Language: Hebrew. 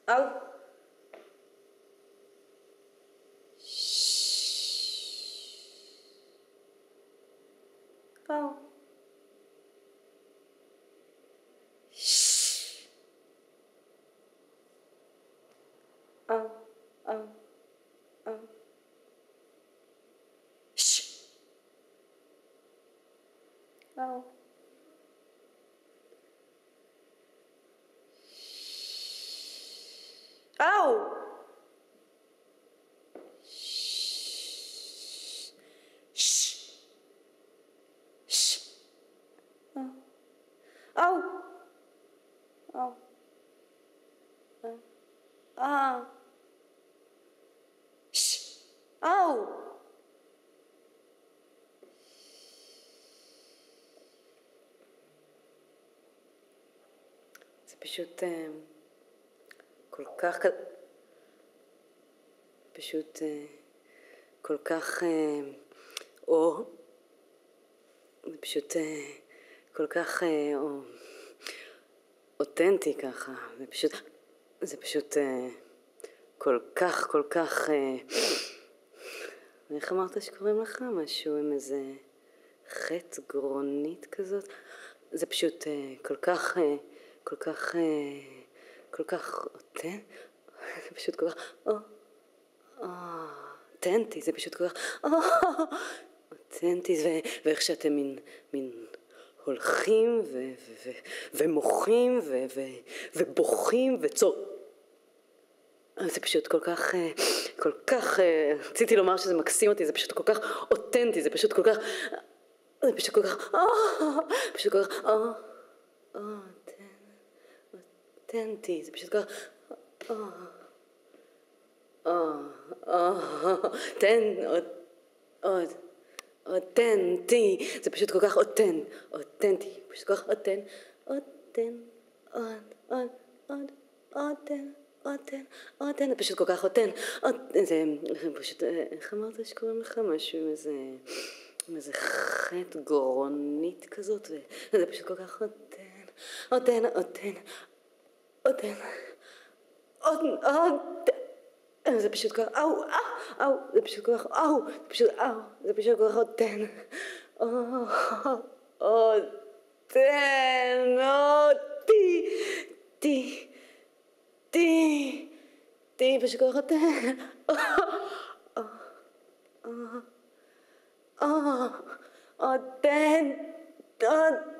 au, au, au, au, au, au. Au! Au! Au! Ah! Au! זה פשוט כל כך, פשוט כל כך, או, זה פשוט כל כך אותנטי ככה, זה פשוט כל כך, איך אמרת שקוראים לך? משהו עם איזה חטא גרונית כזאת? זה פשוט כל כך אותנטי, זה פשוט כל כך, אותנטי, זה פשוט כל כך, אותנטי, ואיך שאתם מין הולכים ומוחים ובוכים זה פשוט כל כך, רציתי לומר שזה מקסים אותי, זה פשוט כל כך אותנטי, זה פשוט כל כך, אותנטי, זה פשוט כל כך, אותנטי, זה פשוט כל כך אותנטי, פשוט כל כך אותן, זה פשוט כל כך אותן, זה פשוט, איך אמרת שקוראים לך? משהו עם איזה חטא גרונית כזאת, וזה פשוט כל כך אותן, זה פשוט כל כך, זה פשוט כל כך, זה פשוט כל כך אותן, אותי, פשוט כל כך אותן, אותן,